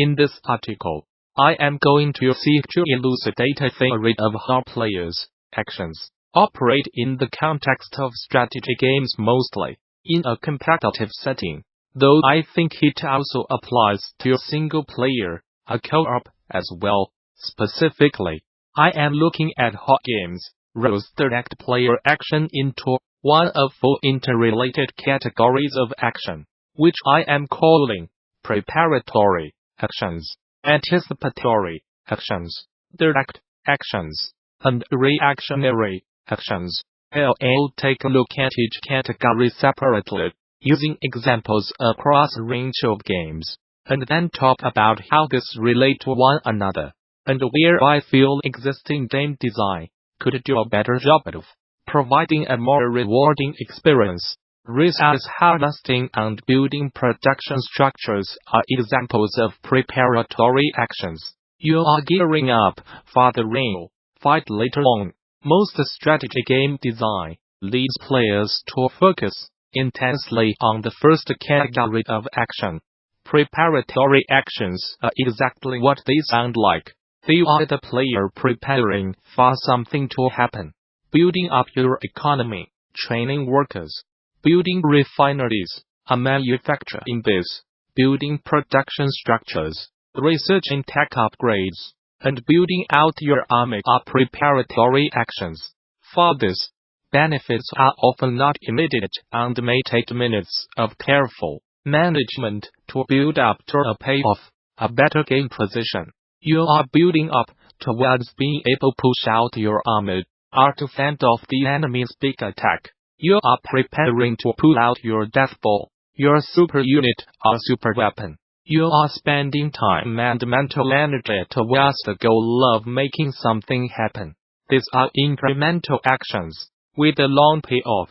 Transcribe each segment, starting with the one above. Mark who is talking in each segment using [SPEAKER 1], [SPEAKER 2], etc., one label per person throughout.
[SPEAKER 1] In this article, I am going to seek to elucidate a theory of how players' actions operate in the context of strategy games, mostly in a competitive setting, though I think it also applies to single-player, a co-op as well. Specifically, I am looking at how games roles direct player action into one of four interrelated categories of action, which I am calling preparatory actions, anticipatory actions, direct actions, and reactionary actions. I'll take a look at each category separately, using examples across a range of games, and then talk about how this relate to one another, and where I feel existing game design could do a better job of providing a more rewarding experience. Resource harvesting and building production structures are examples of preparatory actions. You are gearing up for the real fight later on. Most strategy game design leads players to focus intensely on the first category of action. Preparatory actions are exactly what they sound like. They are the player preparing for something to happen. Building up your economy, training workers, building refineries, a manufacturing base, building production structures, researching tech upgrades, and building out your army are preparatory actions. For this, benefits are often not immediate and may take minutes of careful management to build up to a payoff, a better game position. You are building up towards being able to push out your army or to fend off the enemy's big attack. You are preparing to pull out your death ball, your super unit or super weapon. You are spending time and mental energy towards the goal of making something happen. These are incremental actions, with a long payoff.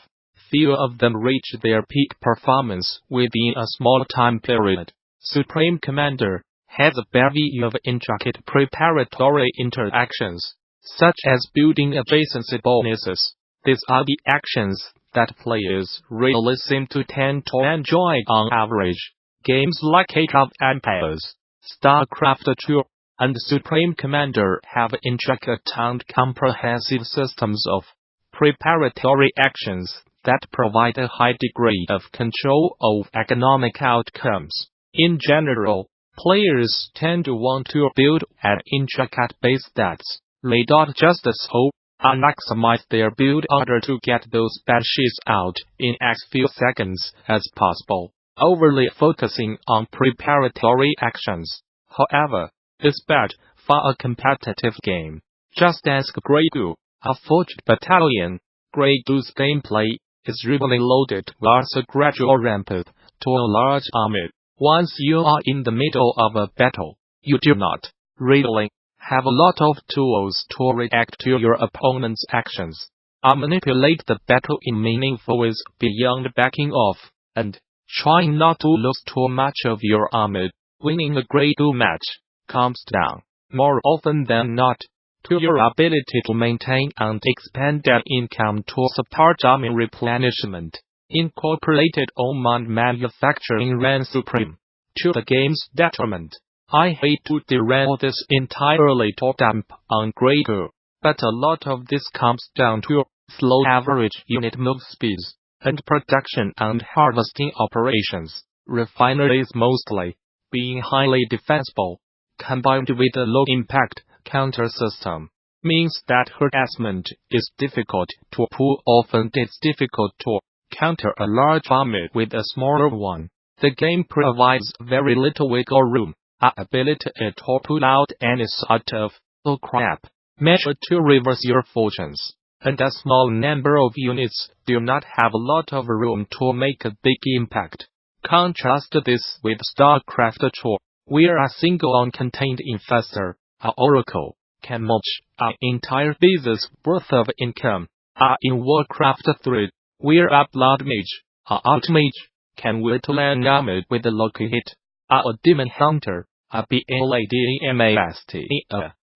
[SPEAKER 1] Few of them reach their peak performance within a small time period. Supreme Commander has a bevy of intricate preparatory interactions, such as building adjacency bonuses. These are the actions that players really seem to tend to enjoy on average. Games like Age of Empires, StarCraft 2, and Supreme Commander have intricate and comprehensive systems of preparatory actions that provide a high degree of control of economic outcomes. In general, players tend to want to build an intricate base that's laid out just so and maximize their build order to get those Banshees out in as few seconds as possible, overly focusing on preparatory actions. However, is bad for a competitive game. Just ask Gradual, a forged battalion. Gradual's gameplay is really loaded with a gradual ramp up to a large army. Once you are in the middle of a battle, you do not really have a lot of tools to react to your opponent's actions, or manipulate the battle in meaningful ways beyond backing off and trying not to lose too much of your army. Winning a gradual match comes down, more often than not, to your ability to maintain and expand that income to support army replenishment. Incorporated on manufacturing ran supreme, to the game's detriment. I hate to derail this entirely to dump on gradual, but a lot of this comes down to slow average unit move speeds, and production and harvesting operations. Refineries mostly being highly defensible, combined with a low-impact counter system, means that harassment is difficult to pull off, and it's difficult to counter a large army with a smaller one. The game provides very little wiggle room, or ability to pull out any sort of "oh crap" measure to reverse your fortunes, and a small number of units do not have a lot of room to make a big impact. Contrast this with StarCraft 2, where a single uncontained Infestor, or Oracle, can match an entire base's worth of income, or in WarCraft 3, where a Blademaster, or Archmage, can whittle an army with a lucky hit, or a Demon Hunter, a Blademaster,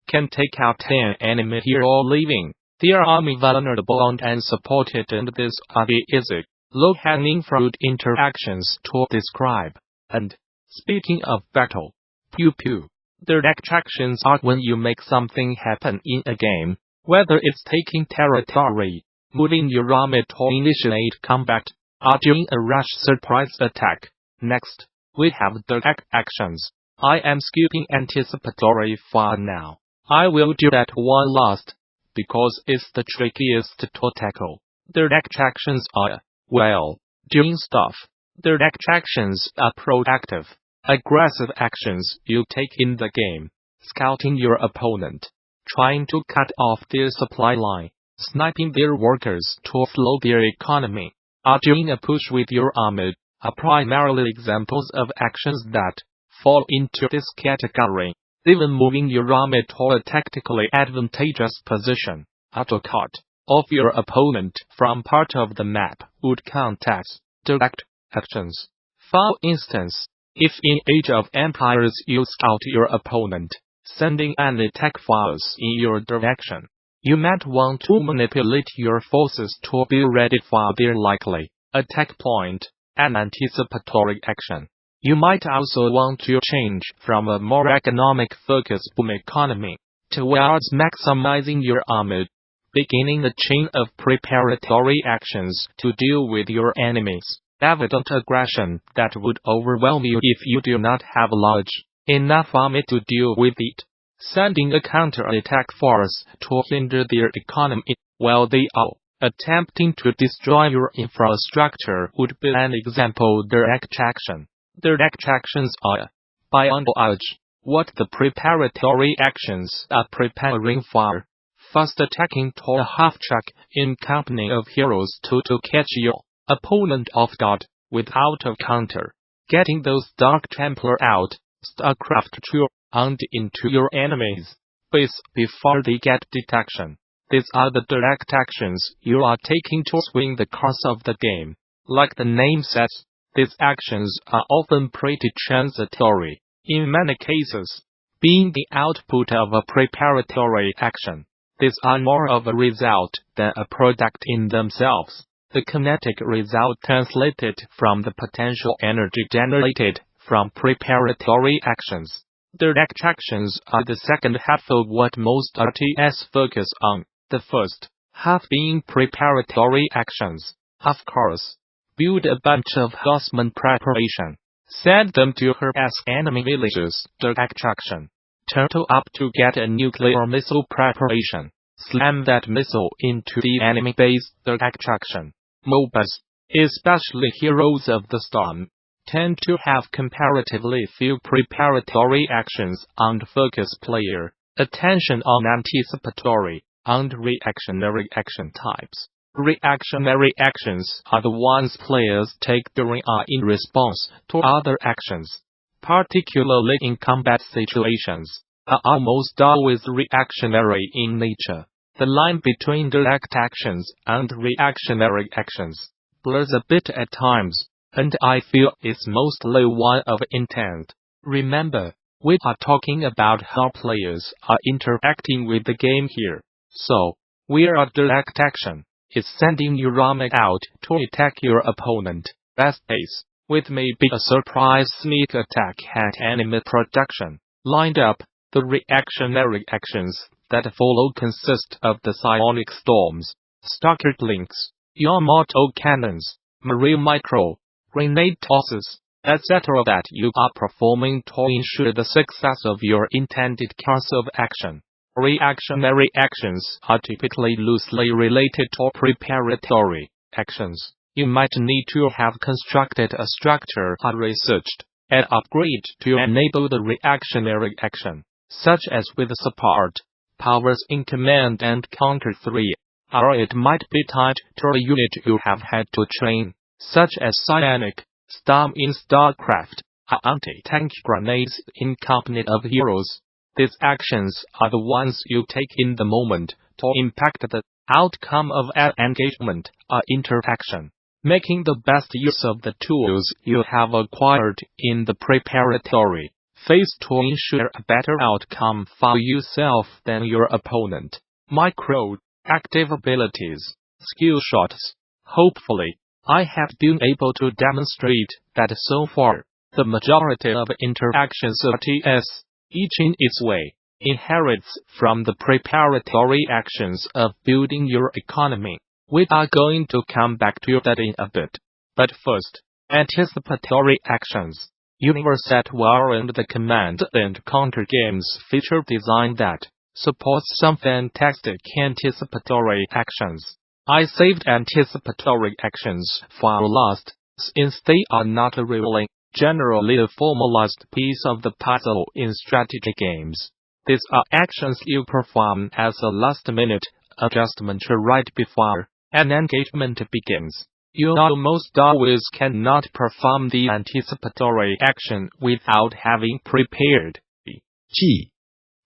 [SPEAKER 1] can take out 10 enemy heroes, leaving their army vulnerable and unsupported, and these are the easy, low-hanging fruit interactions to describe. And speaking of battle, Pew Pew Direct actions are when you make something happen in a game, whether it's taking territory, moving your army to initiate combat, or doing a rush surprise attack. Next, we have direct actions. I am skipping anticipatory for now. I will do that one last, because it's the trickiest to tackle. Direct actions are, well, doing stuff. Direct actions are proactive, aggressive actions you take in the game, scouting your opponent, trying to cut off their supply line, sniping their workers to slow their economy, or doing a push with your army, are primarily examples of actions that fall into this category. Even moving your army to a tactically advantageous position, or to cut off your opponent from part of the map, would count as direct actions. For instance, if in Age of Empires you scout your opponent, sending an attack force in your direction, you might want to manipulate your forces to be ready for their likely attack point, an anticipatory action. You might also want to change from a more economic-focused boom economy towards maximizing your army, beginning a chain of preparatory actions to deal with your enemies' evident aggression that would overwhelm you if you do not have a large enough army to deal with it. Sending a counterattack force to hinder their economy while they are attempting to destroy your infrastructure would be an example direct action. Direct actions are, by and large, what the preparatory actions are preparing for. First, attacking to a half-track in company of heroes to catch your opponent off guard without a counter. Getting those Dark Templar out, StarCraft 2, and into your enemy's base before they get detection. These are the direct actions you are taking to swing the course of the game. Like the name says, these actions are often pretty transitory, in many cases, being the output of a preparatory action. These are more of a result than a product in themselves. The kinetic result translated from the potential energy generated from preparatory actions. Direct actions are the second half of what most RTS focus on, the first half being preparatory actions. Of course, build a bunch of horsemen preparation. Send them to harass enemy villages, direct action. Turtle up to get a nuclear missile preparation. Slam that missile into the enemy base, direct action. MOBAs, especially Heroes of the Storm, tend to have comparatively few preparatory actions and focus player attention on anticipatory and reactionary action types. Reactionary actions are the ones players take during or in response to other actions, particularly in combat situations, are almost always reactionary in nature. The line between direct actions and reactionary actions blurs a bit at times, and I feel it's mostly one of intent. Remember, we are talking about how players are interacting with the game here. So, where a direct action is sending your army out to attack your opponent, best case, with maybe a surprise sneak attack at enemy production lined up. The reactionary actions that follow consist of the Psionic Storms, Stalker links, Yamato cannons, Marine micro, grenade tosses, etc. that you are performing to ensure the success of your intended course of action. Reactionary actions are typically loosely related to preparatory actions. You might need to have constructed a structure or researched an upgrade to enable the reactionary action, such as with support, powers in command and counter 3, or it might be tied to a unit you have had to train, such as Psionic Storm in StarCraft, or anti-tank grenades in Company of Heroes. These actions are the ones you take in the moment to impact the outcome of an engagement or interaction, making the best use of the tools you have acquired in the preparatory phase to ensure a better outcome for yourself than your opponent. Micro active abilities, skill shots. Hopefully, I have been able to demonstrate that so far. The majority of interactions of TS, each in its way, inherits from the preparatory actions of building your economy. We are going to come back to that in a bit. But first, anticipatory actions. Universe at War and the command and counter games feature design that supports some fantastic anticipatory actions. I saved anticipatory actions for last, since they are not really generally a formalized piece of the puzzle in strategy games. These are actions you perform as a last-minute adjustment right before an engagement begins. You almost always cannot perform the anticipatory action without having prepared the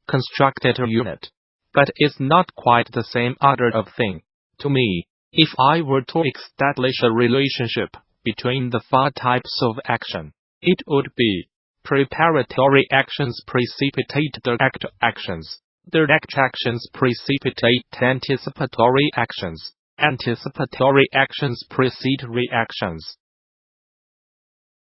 [SPEAKER 1] constructed unit. But it's not quite the same order of thing. To me, if I were to establish a relationship between the 4 types of action, it would be: preparatory actions precipitate direct actions, direct actions precipitate anticipatory actions, anticipatory actions precede reactions,